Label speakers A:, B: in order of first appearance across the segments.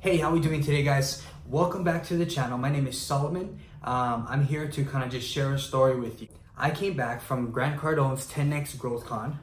A: Hey, how are we doing today, guys? Welcome back to the channel. My name is Solomon. I'm here to kind of just share a story with you. I came back from Grant Cardone's 10X Growth Con.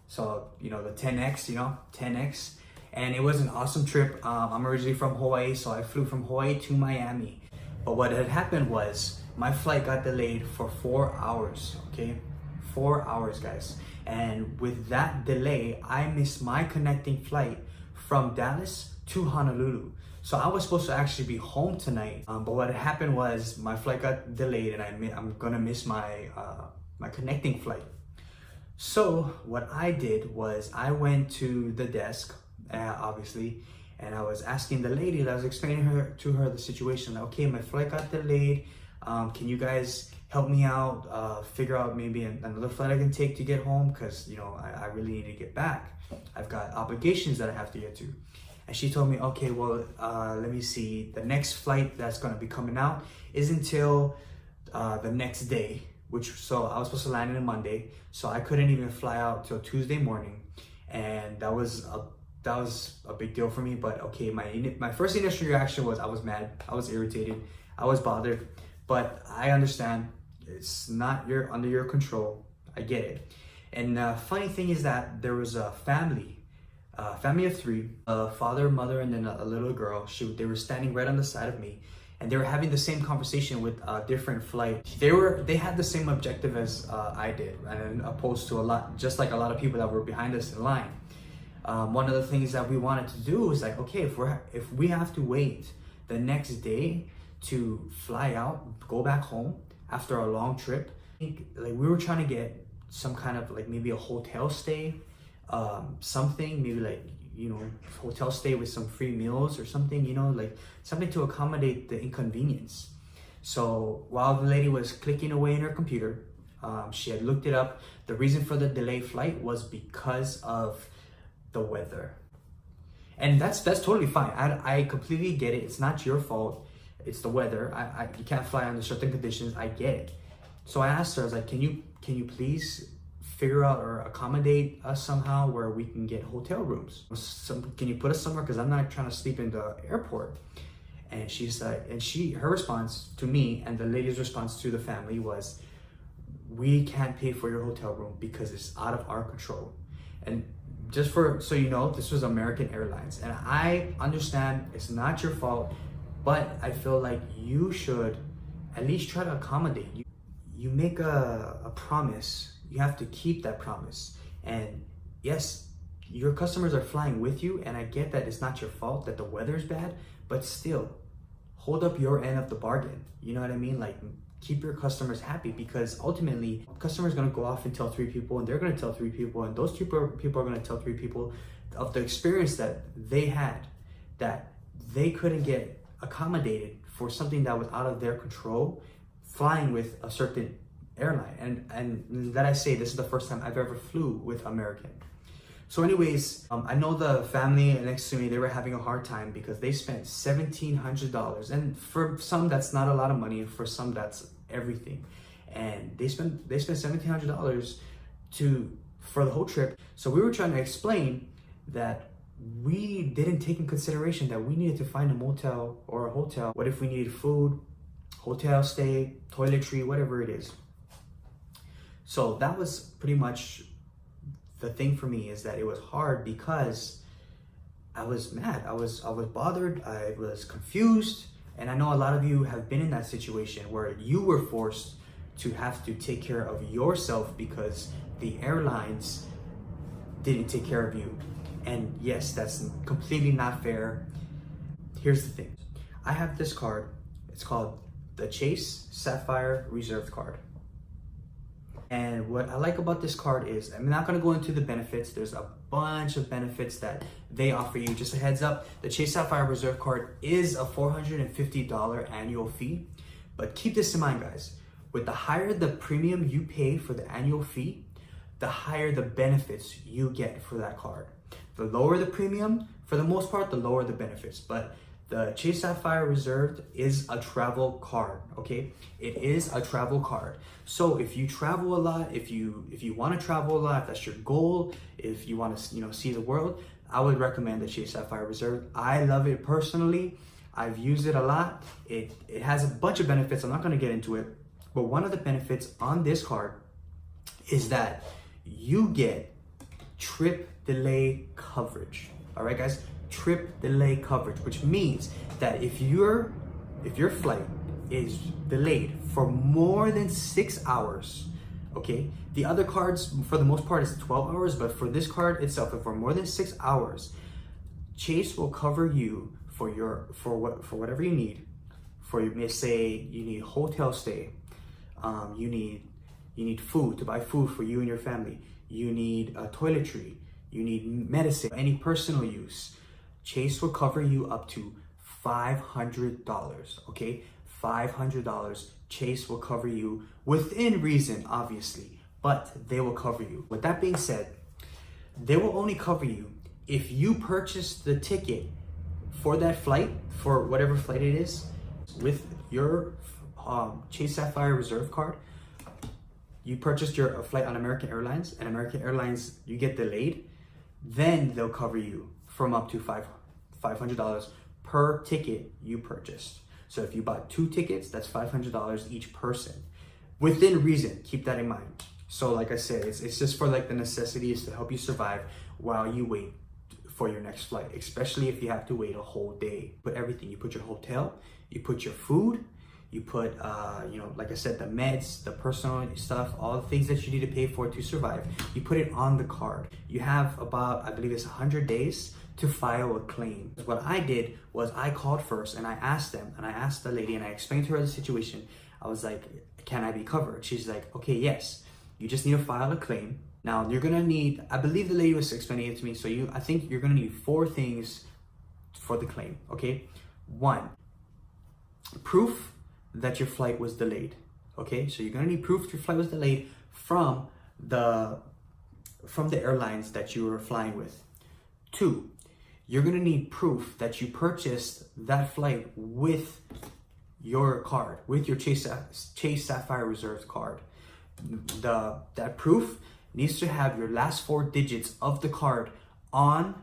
A: So, the 10X, 10X. And it was an awesome trip. I'm originally from Hawaii, so I flew from Hawaii to Miami. But what had happened was my flight got delayed for 4 hours, okay? 4 hours, guys. And with that delay, I missed my connecting flight from Dallas to Honolulu. So I was supposed to actually be home tonight, but what had happened was my flight got delayed and I'm gonna miss my my connecting flight. So what I did was I went to the desk, obviously, and I was asking the lady, I was explaining to her the situation, like, okay, my flight got delayed, can you guys help me out, figure out maybe another flight I can take to get home, because I really need to get back. I've got obligations that I have to get to. And she told me, okay, well, let me see. The next flight that's gonna be coming out is until the next day, so I was supposed to land on a Monday, so I couldn't even fly out till Tuesday morning, and that was a big deal for me. But okay, my first initial reaction was I was mad, I was irritated, I was bothered, but I understand it's not under your control. I get it. And the funny thing is that there was a family of three, a father, mother, and then a little girl. They were standing right on the side of me, and they were having the same conversation with a different flight. They had the same objective as I did, and opposed to a lot of people that were behind us in line. One of the things that we wanted to do was like, okay, if we have to wait the next day to fly out, go back home after a long trip, like we were trying to get some kind of like maybe a hotel stay, something, maybe like hotel stay with some free meals or something, like something to accommodate the inconvenience. So while the lady was clicking away in her computer, she had looked it up. The reason for the delayed flight was because of the weather, and that's totally fine. I completely get it. It's not your fault. It's the weather. You can't fly under certain conditions. I get it. So I asked her, I was like, can you please figure out or accommodate us somehow where we can get hotel rooms? Can you put us somewhere? Because I'm not trying to sleep in the airport. And she's like, her response to me and the lady's response to the family was, we can't pay for your hotel room because it's out of our control. And just so you know, this was American Airlines. And I understand it's not your fault, but I feel like you should at least try to accommodate. You make a promise, you have to keep that promise. And yes, your customers are flying with you, and I get that it's not your fault that the weather is bad, but still, hold up your end of the bargain. You know what I mean? Like, keep your customers happy, because ultimately, customers are gonna go off and tell 3 people, and they're gonna tell 3 people, and those people are gonna tell 3 people of the experience that they had, that they couldn't get accommodated for something that was out of their control, flying with a certain airline. And that I say, this is the first time I've ever flew with American. So anyways, I know the family next to me, they were having a hard time because they spent $1,700, and for some that's not a lot of money, and for some that's everything. And they spent $1,700 for the whole trip. So we were trying to explain that we didn't take in consideration that we needed to find a motel or a hotel. What if we needed food, hotel stay, toiletry, whatever it is. So that was pretty much the thing for me, is that it was hard because I was mad, I was bothered, I was confused. And I know a lot of you have been in that situation where you were forced to have to take care of yourself because the airlines didn't take care of you. And yes, that's completely not fair. Here's the thing. I have this card. It's called the Chase Sapphire Reserve Card. And what I like about this card is, I'm not gonna go into the benefits. There's a bunch of benefits that they offer you. Just a heads up, the Chase Sapphire Reserve Card is a $450 annual fee. But keep this in mind, guys. With the higher the premium you pay for the annual fee, the higher the benefits you get for that card. The lower the premium, for the most part, the lower the benefits. But the Chase Sapphire Reserve is a travel card, okay? It is a travel card. So if you travel a lot, if you want to travel a lot, if that's your goal, if you want to, see the world, I would recommend the Chase Sapphire Reserve. I love it personally. I've used it a lot. It has a bunch of benefits. I'm not going to get into it, but one of the benefits on this card is that you get trip delay coverage. All right, guys, trip delay coverage, which means that if your flight is delayed for more than 6 hours, okay, the other cards for the most part is 12 hours, but for this card itself, if for more than 6 hours, Chase will cover you for whatever you need. For you may say you need hotel stay, you need food, to buy food for you and your family, you need toiletry, you need medicine, any personal use. Chase will cover you up to $500, okay? $500. Chase will cover you within reason, obviously, but they will cover you. With that being said, they will only cover you if you purchase the ticket for that flight, for whatever flight it is, with your Chase Sapphire Reserve Card. You purchased your flight on American Airlines, and American Airlines, you get delayed, then they'll cover you from up to $500 per ticket you purchased. So if you bought 2 tickets, that's $500 each person. Within reason, keep that in mind. So like I said, it's just for like the necessities to help you survive while you wait for your next flight, especially if you have to wait a whole day. Put everything, you put your hotel, you put your food, you put, like I said, the meds, the personal stuff, all the things that you need to pay for to survive. You put it on the card. You have about, I believe it's 100 days to file a claim. What I did was I called first and I asked them, and I asked the lady and I explained to her the situation. I was like, can I be covered? She's like, okay, yes. You just need to file a claim. Now you're gonna need, I believe the lady was explaining it to me, so I think you're gonna need 4 things for the claim, okay? 1, proof that your flight was delayed, okay? So you're gonna need proof your flight was delayed from the airlines that you were flying with. 2, you're gonna need proof that you purchased that flight with your card, with your Chase Sapphire Reserve Card. That proof needs to have your last 4 digits of the card on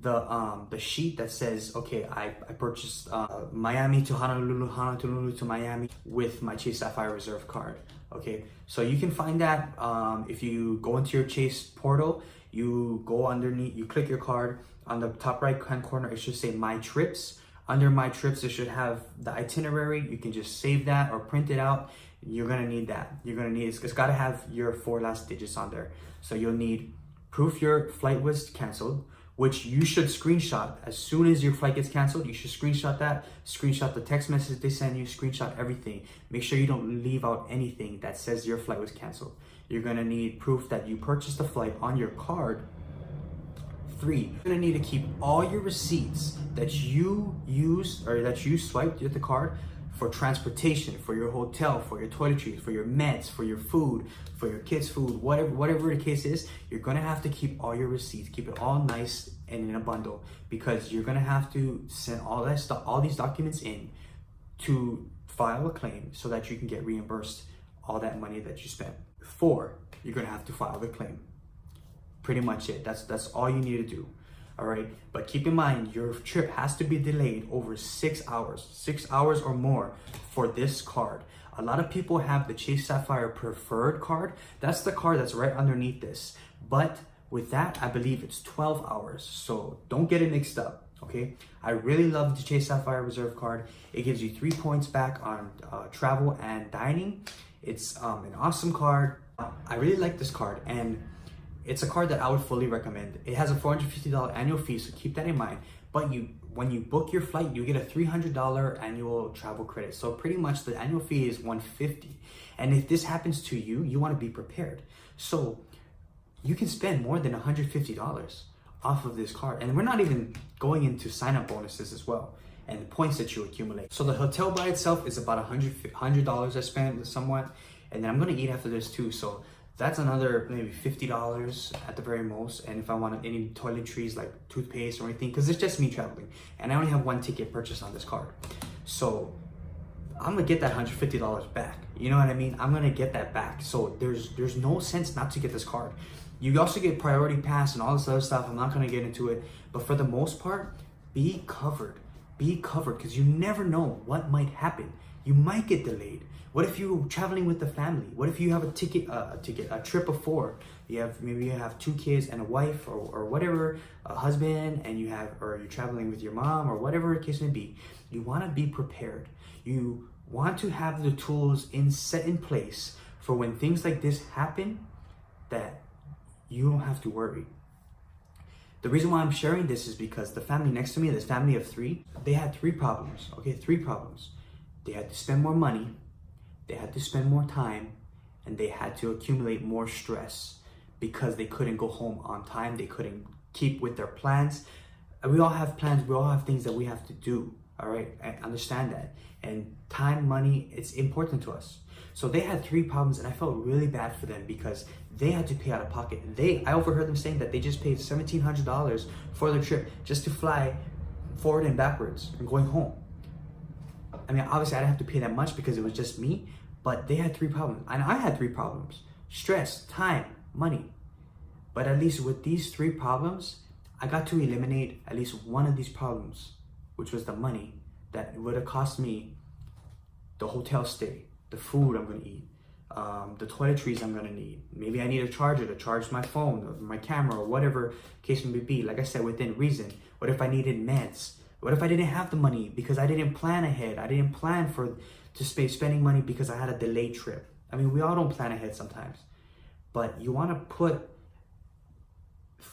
A: the sheet that says, okay, I purchased Miami to Honolulu, Honolulu to Miami with my Chase Sapphire Reserve Card. Okay, so you can find that if you go into your Chase portal, you go underneath, you click your card on the top right hand corner, it should say My Trips. Under My Trips, it should have the itinerary. You can just save that or print it out. You're gonna need that. You're gonna need, it's gotta have your 4 last digits on there. So you'll need proof your flight was canceled, which you should screenshot. As soon as your flight gets canceled, you should screenshot that, screenshot the text message they send you, screenshot everything. Make sure you don't leave out anything that says your flight was canceled. You're gonna need proof that you purchased the flight on your card. 3, you're gonna need to keep all your receipts that you used or that you swiped with the card for transportation, for your hotel, for your toiletries, for your meds, for your food, for your kids' food, whatever the case is. You're gonna have to keep all your receipts, keep it all nice and in a bundle, because you're gonna have to send all that stuff, all these documents in to file a claim so that you can get reimbursed all that money that you spent. 4, you're gonna have to file the claim. Pretty much it. That's all you need to do. All right, but keep in mind your trip has to be delayed over 6 hours or more for this card. A lot of people have the Chase Sapphire Preferred card. That's the card that's right underneath this. But with that, I believe it's 12 hours. So don't get it mixed up, okay? I really love the Chase Sapphire Reserve Card. It gives you 3 points back on travel and dining. It's an awesome card. I really like this card, and it's a card that I would fully recommend. It has a $450 annual fee, so keep that in mind. But when you book your flight, you get a $300 annual travel credit. So pretty much the annual fee is $150. And if this happens to you, you want to be prepared. So you can spend more than $150 off of this card. And we're not even going into sign-up bonuses as well and the points that you accumulate. So the hotel by itself is about $100 I spent somewhat. And then I'm going to eat after this too. So that's another maybe $50 at the very most. And if I want any toiletries like toothpaste or anything, because it's just me traveling and I only have 1 ticket purchased on this card. So I'm gonna get that $150 back. You know what I mean? I'm gonna get that back. So there's no sense not to get this card. You also get priority pass and all this other stuff. I'm not gonna get into it, but for the most part, be covered. Be covered, because you never know what might happen. You might get delayed. What if you're traveling with the family? What if you have a trip of 4? Maybe you have 2 kids and a wife, or whatever, a husband, and or you're traveling with your mom, or whatever the case may be. You want to be prepared. You want to have the tools set in place for when things like this happen, that you don't have to worry. The reason why I'm sharing this is because the family next to me, this family of 3, they had 3 problems. Okay, 3 problems. They had to spend more money, they had to spend more time, and they had to accumulate more stress because they couldn't go home on time. They couldn't keep with their plans. We all have plans. We all have things that we have to do. All right, I understand that. And time, money, it's important to us. So they had 3 problems, and I felt really bad for them because they had to pay out of pocket. I overheard them saying that they just paid $1,700 for their trip just to fly forward and backwards and going home. I mean, obviously I didn't have to pay that much because it was just me, but they had 3 problems. And I had 3 problems: stress, time, money. But at least with these 3 problems, I got to eliminate at least one of these problems, which was the money that would have cost me the hotel stay, the food I'm gonna eat, the toiletries I'm gonna need. Maybe I need a charger to charge my phone or my camera, or whatever case may be. Like I said, within reason. What if I needed meds? What if I didn't have the money because I didn't plan ahead? I didn't plan to spending money because I had a delayed trip. I mean, we all don't plan ahead sometimes, but you want to put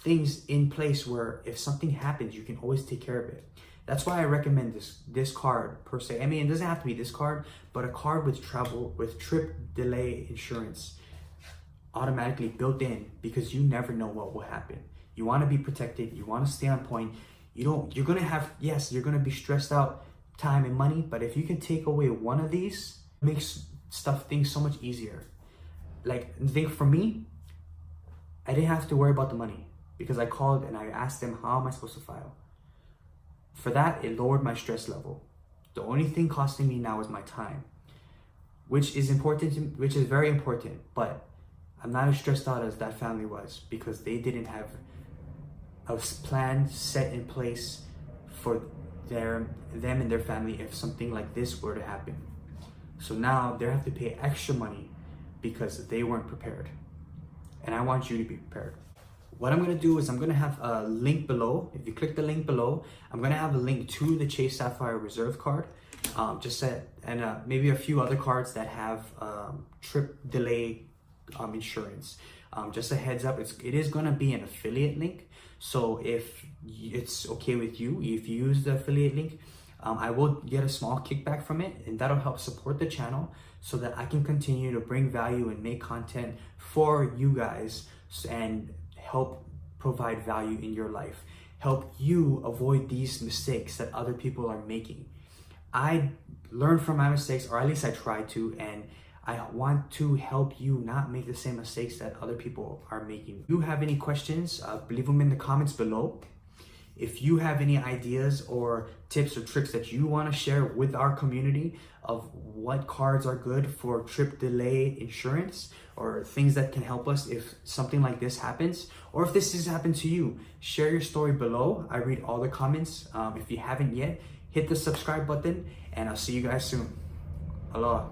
A: things in place where if something happens, you can always take care of it. That's why I recommend this card per se. I mean, it doesn't have to be this card, but a card with trip delay insurance automatically built in, because you never know what will happen. You want to be protected. You want to stay on point. You're going to have, yes, you're going to be stressed out, time and money, but if you can take away one of these, it makes things so much easier. Like, think for me, I didn't have to worry about the money because I called and I asked them, how am I supposed to file? For that, it lowered my stress level. The only thing costing me now is my time, which is very important, but I'm not as stressed out as that family was because they didn't have a plan set in place for them and their family if something like this were to happen. So now they have to pay extra money because they weren't prepared. And I want you to be prepared. What I'm going to do is I'm going to have a link below. If you click the link below, I'm going to have a link to the Chase Sapphire Reserve Card, and maybe a few other cards that have trip delay insurance. Just a heads up, it is going to be an affiliate link. So if it's okay with you, if you use the affiliate link, I will get a small kickback from it, and that'll help support the channel so that I can continue to bring value and make content for you guys and help provide value in your life, help you avoid these mistakes that other people are making. I learned from my mistakes, or at least I try to, and I want to help you not make the same mistakes that other people are making. If you have any questions, leave them in the comments below. If you have any ideas or tips or tricks that you want to share with our community of what cards are good for trip delay insurance, or things that can help us if something like this happens, or if this has happened to you, share your story below. I read all the comments. If you haven't yet, hit the subscribe button, and I'll see you guys soon. Aloha.